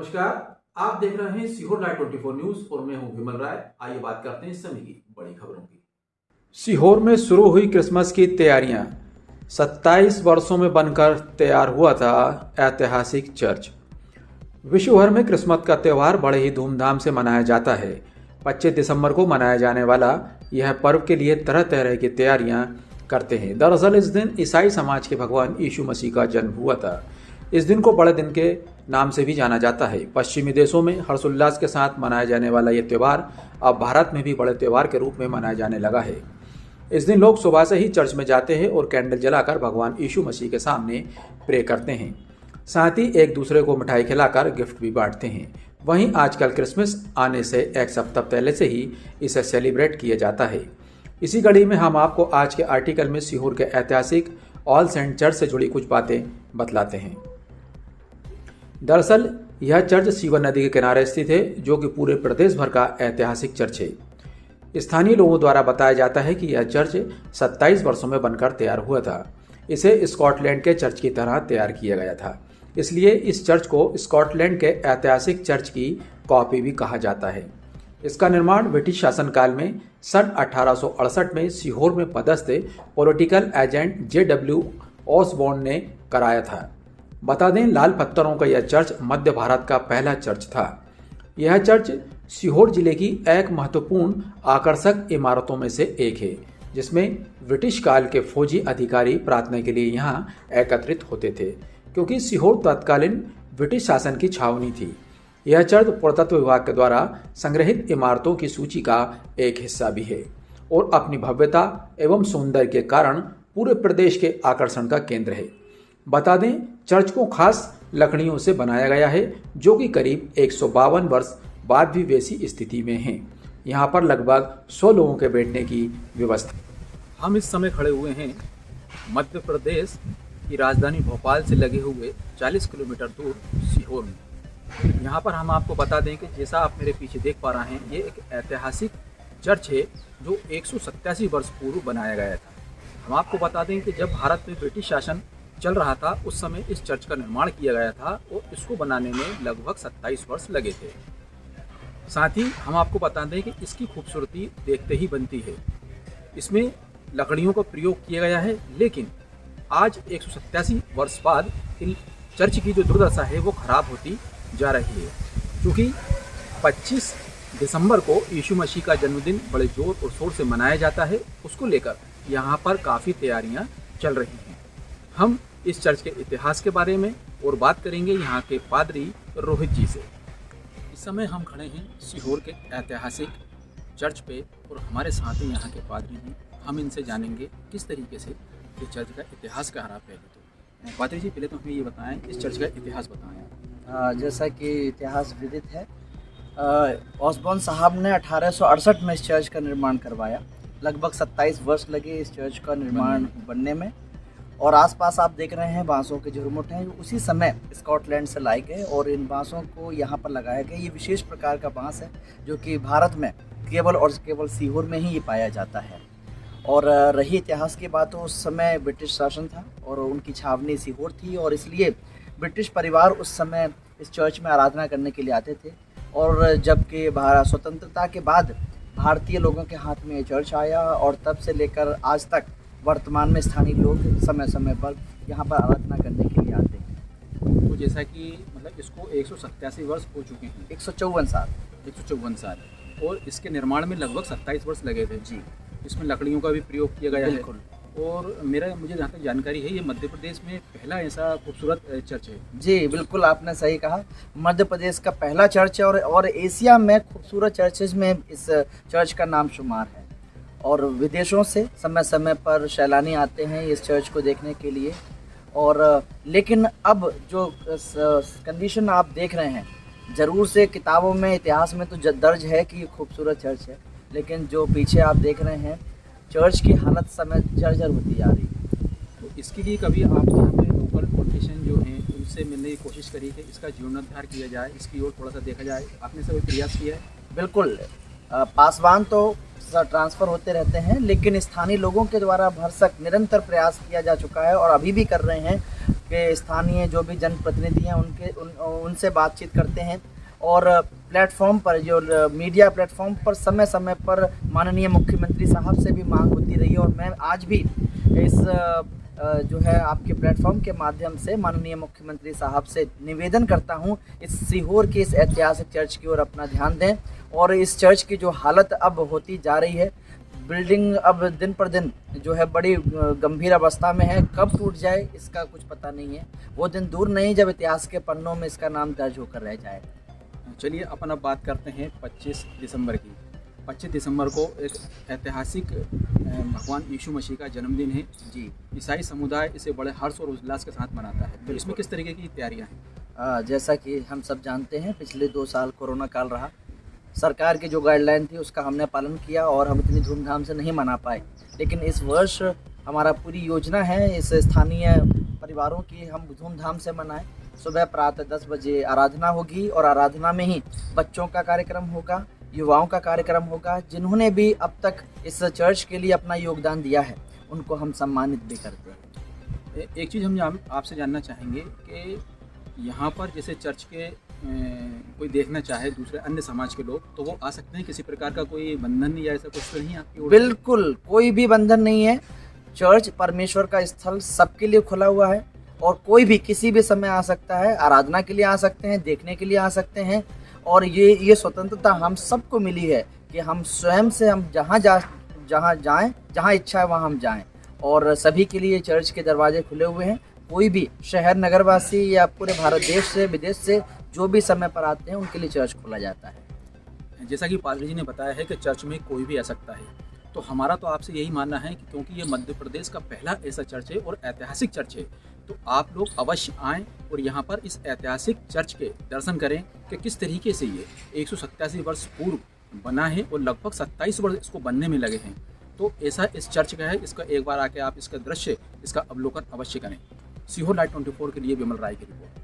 नमस्कार, आप देख रहे हैं सीहोर लाइव 24 न्यूज और मैं हूं विमल राय। आइए बात करते हैं इस समय की बड़ी खबरों की। सीहोर में शुरू हुई क्रिसमस की तैयारियां। 27 वर्षों में बनकर तैयार हुआ था ऐतिहासिक चर्च। विश्व भर में क्रिसमस का त्यौहार बड़े ही धूमधाम से मनाया जाता है। 25 दिसंबर को मनाया जाने वाला यह पर्व के लिए तरह तरह की तैयारियां करते हैं। दरअसल इस दिन ईसाई समाज के भगवान यीशु मसीह का जन्म हुआ था। इस दिन को बड़े दिन के नाम से भी जाना जाता है। पश्चिमी देशों में हर्षोल्लास के साथ मनाया जाने वाला ये त्यौहार अब भारत में भी बड़े त्यौहार के रूप में मनाया जाने लगा है। इस दिन लोग सुबह से ही चर्च में जाते हैं और कैंडल जलाकर भगवान यीशु मसीह के सामने प्रे करते हैं। साथ ही एक दूसरे को मिठाई खिलाकर गिफ्ट भी बांटते हैं। वहीं आजकल क्रिसमस आने से एक सप्ताह पहले से ही इसे सेलिब्रेट किया जाता है। इसी कड़ी में हम आपको आज के आर्टिकल में सीहोर के ऐतिहासिक ऑल सेंट चर्च से जुड़ी कुछ बातें बतलाते हैं। दरअसल यह चर्च सीवर नदी के किनारे स्थित है, जो कि पूरे प्रदेश भर का ऐतिहासिक चर्च है। स्थानीय लोगों द्वारा बताया जाता है कि यह चर्च 27 वर्षों में बनकर तैयार हुआ था। इसे स्कॉटलैंड के चर्च की तरह तैयार किया गया था, इसलिए इस चर्च को स्कॉटलैंड के ऐतिहासिक चर्च की कॉपी भी कहा जाता है। इसका निर्माण ब्रिटिश शासनकाल में सन 1868 में सीहोर में पदस्थ पॉलिटिकल एजेंट JW ऑसबॉर्न ने कराया था। बता दें, लाल पत्थरों का यह चर्च मध्य भारत का पहला चर्च था। यह चर्च सीहोर जिले की एक महत्वपूर्ण आकर्षक इमारतों में से एक है, जिसमें ब्रिटिश काल के फौजी अधिकारी प्रार्थना के लिए यहाँ एकत्रित होते थे, क्योंकि सीहोर तत्कालीन ब्रिटिश शासन की छावनी थी। यह चर्च पुरातत्व विभाग के द्वारा संग्रहित इमारतों की सूची का एक हिस्सा भी है और अपनी भव्यता एवं सौंदर्य के कारण पूरे प्रदेश के आकर्षण का केंद्र है। बता दें, चर्च को खास लकड़ियों से बनाया गया है, जो कि करीब 152 वर्ष बाद भी वैसी स्थिति में है। यहाँ पर लगभग 100 लोगों के बैठने की व्यवस्था। हम इस समय खड़े हुए हैं मध्य प्रदेश की राजधानी भोपाल से लगे हुए 40 किलोमीटर दूर सीहोर में। यहाँ पर हम आपको बता दें कि जैसा आप मेरे पीछे देख पा रहे हैं, ये एक ऐतिहासिक चर्च है जो 187 वर्ष पूर्व बनाया गया था। हम आपको बता दें कि जब भारत में ब्रिटिश शासन चल रहा था, उस समय इस चर्च का निर्माण किया गया था और इसको बनाने में लगभग 27 वर्ष लगे थे। साथ ही हम आपको बता दें कि इसकी खूबसूरती देखते ही बनती है। इसमें लकड़ियों का प्रयोग किया गया है, लेकिन आज 187 वर्ष बाद इन चर्च की जो दुर्दशा है वो खराब होती जा रही है, क्योंकि 25 दिसंबर को यीशु मसीह का जन्मदिन बड़े जोर और शोर से मनाया जाता है। उसको लेकर यहाँ पर काफ़ी तैयारियाँ चल रही हैं। हम इस चर्च के इतिहास के बारे में और बात करेंगे यहाँ के पादरी रोहित जी से। इस समय हम खड़े हैं सीहोर के ऐतिहासिक चर्च पे और हमारे साथ ही यहाँ के पादरी हैं। हम इनसे जानेंगे किस तरीके से इस चर्च का इतिहास कह रहा पहले तो। पादरी जी, पहले तो हमें ये बताएं, इस चर्च का इतिहास बताएं। जैसा कि इतिहास विदित है, ऑसबॉर्न साहब ने 1868 में इस चर्च का निर्माण करवाया। लगभग 27 वर्ष लगे इस चर्च का निर्माण बनने में। और आसपास आप देख रहे हैं बांसों के झुरमुट हैं, जो उसी समय स्कॉटलैंड से लाए गए और इन बांसों को यहाँ पर लगाया गया। ये विशेष प्रकार का बांस है जो कि भारत में केवल और केवल सीहोर में ही ये पाया जाता है। और रही इतिहास की बात, तो उस समय ब्रिटिश शासन था और उनकी छावनी सीहोर थी, और इसलिए ब्रिटिश परिवार उस समय इस चर्च में आराधना करने के लिए आते थे। और जबकि भारत स्वतंत्रता के बाद भारतीय लोगों के हाथ में ये चर्च आया, और तब से लेकर आज तक वर्तमान में स्थानीय लोग समय समय पर यहाँ पर आराधना करने के लिए आते हैं। तो जैसा कि मतलब इसको 187 वर्ष हो चुके हैं। 154 साल 154 साल, और इसके निर्माण में लगभग 27 वर्ष लगे थे जी। इसमें लकड़ियों का भी प्रयोग किया गया बिल्कुल। है। और मुझे जहाँ तक जानकारी है, ये मध्य प्रदेश में पहला ऐसा खूबसूरत चर्च है। जी बिल्कुल, आपने सही कहा। मध्य प्रदेश का पहला चर्च है और एशिया में खूबसूरत चर्चेज में इस चर्च का नाम शुमार है। और विदेशों से समय समय पर सैलानी आते हैं इस चर्च को देखने के लिए। और लेकिन अब जो कंडीशन आप देख रहे हैं, ज़रूर से किताबों में, इतिहास में तो दर्ज है कि ये खूबसूरत चर्च है, लेकिन जो पीछे आप देख रहे हैं चर्च की हालत समय जर्जर होती जा रही है। तो इसके लिए कभी आप यहाँ पे लोकल पॉलिटिशियन जो हैं उनसे मिलने की कोशिश करी कि इसका जीर्णोद्धार किया जाए, इसकी ओर थोड़ा सा देखा जाए? आपने सभी प्रयास किया है? बिल्कुल, पासवान तो ट्रांसफ़र होते रहते हैं, लेकिन स्थानीय लोगों के द्वारा भरसक निरंतर प्रयास किया जा चुका है और अभी भी कर रहे हैं। के स्थानीय जो भी जनप्रतिनिधि हैं उनसे बातचीत करते हैं, और प्लेटफॉर्म पर जो मीडिया प्लेटफॉर्म पर समय समय पर माननीय मुख्यमंत्री साहब से भी मांग होती रही है। और मैं आज भी इस जो है आपके प्लेटफॉर्म के माध्यम से माननीय मुख्यमंत्री साहब से निवेदन करता हूं, इस सीहोर के इस ऐतिहासिक चर्च की ओर अपना ध्यान दें। और इस चर्च की जो हालत अब होती जा रही है, बिल्डिंग अब दिन पर दिन जो है बड़ी गंभीर अवस्था में है, कब टूट जाए इसका कुछ पता नहीं है। वो दिन दूर नहीं जब इतिहास के पन्नों में इसका नाम दर्ज होकर रह जाए। चलिए अपन अब बात करते हैं 25 दिसंबर की। 25 दिसंबर को एक ऐतिहासिक भगवान यीशु मसीह का जन्मदिन है जी। ईसाई समुदाय इसे बड़े हर्ष और उल्लास के साथ मनाता है, तो इसमें किस तरीके की तैयारियां हैं? जैसा कि हम सब जानते हैं, पिछले 2 साल कोरोना काल रहा, सरकार की जो गाइडलाइन थी उसका हमने पालन किया और हम इतनी धूमधाम से नहीं मना पाए। लेकिन इस वर्ष हमारा पूरी योजना है इस स्थानीय परिवारों की हम धूमधाम से मनाएं। सुबह प्रातः 10 बजे आराधना होगी और आराधना में ही बच्चों का कार्यक्रम होगा, युवाओं का कार्यक्रम होगा। जिन्होंने भी अब तक इस चर्च के लिए अपना योगदान दिया है उनको हम सम्मानित भी करते हैं। एक चीज़ हम आपसे जानना चाहेंगे कि यहाँ पर जैसे चर्च के कोई देखना चाहे दूसरे अन्य समाज के लोग, तो वो आ सकते हैं? किसी प्रकार का कोई बंधन या ऐसा कुछ तो नहीं आपकी ओर से? बिल्कुल कोई भी बंधन नहीं है। चर्च परमेश्वर का स्थल सबके लिए खुला हुआ है और कोई भी किसी भी समय आ सकता है, आराधना के लिए आ सकते हैं, देखने के लिए आ सकते हैं। और ये स्वतंत्रता हम सबको मिली है कि हम स्वयं से हम जहाँ जाएं, जहाँ इच्छा है वहाँ हम जाएं। और सभी के लिए चर्च के दरवाजे खुले हुए हैं। कोई भी शहर नगरवासी या पूरे भारत देश से विदेश से जो भी समय पर आते हैं उनके लिए चर्च खोला जाता है। जैसा कि पादरी जी ने बताया है कि चर्च में कोई भी आ सकता है, तो हमारा तो आपसे यही मानना है कि क्योंकि ये मध्य प्रदेश का पहला ऐसा चर्च है और ऐतिहासिक चर्च है, तो आप लोग अवश्य आएँ और यहाँ पर इस ऐतिहासिक चर्च के दर्शन करें कि किस तरीके से ये 187 वर्ष पूर्व बना है और लगभग 27 वर्ष इसको बनने में लगे हैं। तो ऐसा इस चर्च का है, इसका एक बार आके आप इसका दृश्य, इसका अवलोकन अवश्य करें। सीहोर लाइव 24 के लिए विमल राय की रिपोर्ट।